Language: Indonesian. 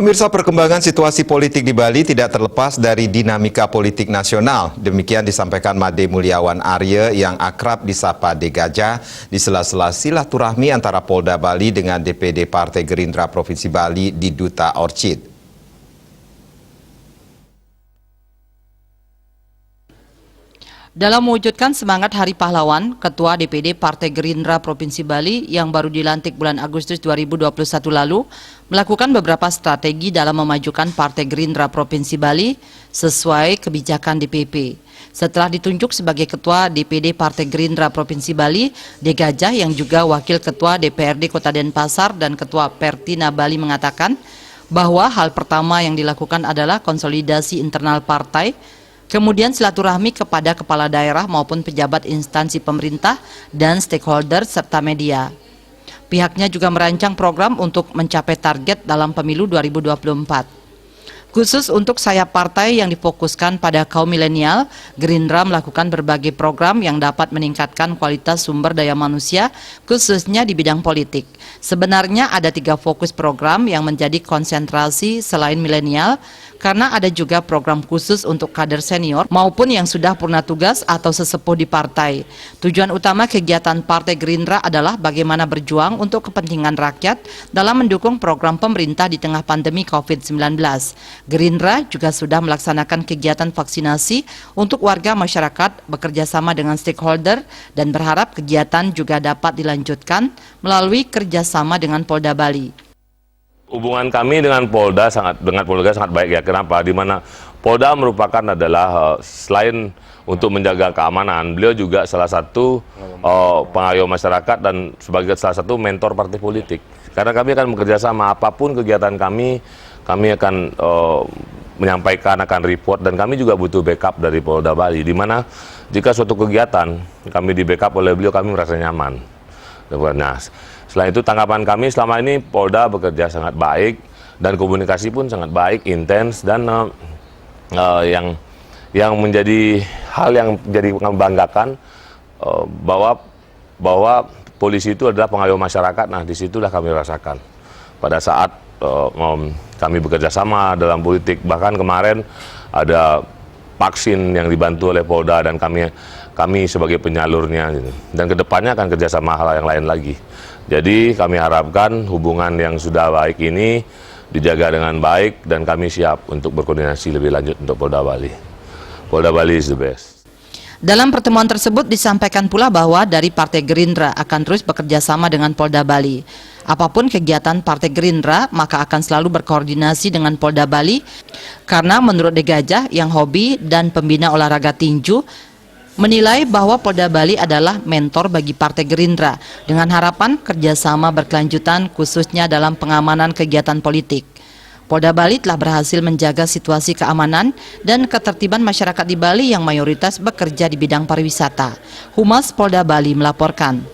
Pemirsa, perkembangan situasi politik di Bali tidak terlepas dari dinamika politik nasional. Demikian disampaikan Made Mulyawan Arya yang akrab disapa De Gajah di sela-sela silaturahmi antara Polda Bali dengan DPD Partai Gerindra Provinsi Bali di Duta Orchid. Dalam mewujudkan semangat Hari Pahlawan, Ketua DPD Partai Gerindra Provinsi Bali yang baru dilantik bulan Agustus 2021 lalu melakukan beberapa strategi dalam memajukan Partai Gerindra Provinsi Bali sesuai kebijakan DPP. Setelah ditunjuk sebagai Ketua DPD Partai Gerindra Provinsi Bali, De Gajah yang juga Wakil Ketua DPRD Kota Denpasar dan Ketua Pertina Bali mengatakan bahwa hal pertama yang dilakukan adalah konsolidasi internal partai, kemudian silaturahmi kepada kepala daerah maupun pejabat instansi pemerintah dan stakeholder serta media. Pihaknya juga merancang program untuk mencapai target dalam pemilu 2024. Khusus untuk sayap partai yang difokuskan pada kaum milenial, Gerindra melakukan berbagai program yang dapat meningkatkan kualitas sumber daya manusia, khususnya di bidang politik. Sebenarnya ada 3 fokus program yang menjadi konsentrasi selain milenial, karena ada juga program khusus untuk kader senior maupun yang sudah purna tugas atau sesepuh di partai. Tujuan utama kegiatan Partai Gerindra adalah bagaimana berjuang untuk kepentingan rakyat dalam mendukung program pemerintah di tengah pandemi COVID-19. Gerindra juga sudah melaksanakan kegiatan vaksinasi untuk warga masyarakat bekerja sama dengan stakeholder dan berharap kegiatan juga dapat dilanjutkan melalui kerjasama dengan Polda Bali. Hubungan kami dengan Polda sangat baik ya. Kenapa? Di mana Polda merupakan adalah selain untuk menjaga keamanan, beliau juga salah satu pengayom masyarakat dan sebagai salah satu mentor partai politik. Karena kami akan bekerja sama apapun kegiatan kami akan menyampaikan, akan report, dan kami juga butuh backup dari Polda Bali. Di mana jika suatu kegiatan kami di backup oleh beliau, kami merasa nyaman. Nah, selain itu tanggapan kami selama ini Polda bekerja sangat baik dan komunikasi pun sangat baik, intens, dan yang menjadi hal yang jadi membanggakan bahwa polisi itu adalah pengayom masyarakat. Nah, disitulah kami rasakan pada saat kami bekerja sama dalam politik. Bahkan kemarin ada vaksin yang dibantu oleh Polda dan kami sebagai penyalurnya gitu. Dan kedepannya akan kerjasama hal yang lain lagi. Jadi kami harapkan hubungan yang sudah baik ini dijaga dengan baik dan kami siap untuk berkoordinasi lebih lanjut untuk Polda Bali. Polda Bali is the best. Dalam pertemuan tersebut disampaikan pula bahwa dari Partai Gerindra akan terus bekerja sama dengan Polda Bali. Apapun kegiatan Partai Gerindra, maka akan selalu berkoordinasi dengan Polda Bali, karena menurut De Gajah yang hobi dan pembina olahraga tinju, menilai bahwa Polda Bali adalah mentor bagi Partai Gerindra, dengan harapan kerjasama berkelanjutan khususnya dalam pengamanan kegiatan politik. Polda Bali telah berhasil menjaga situasi keamanan dan ketertiban masyarakat di Bali yang mayoritas bekerja di bidang pariwisata. Humas Polda Bali melaporkan.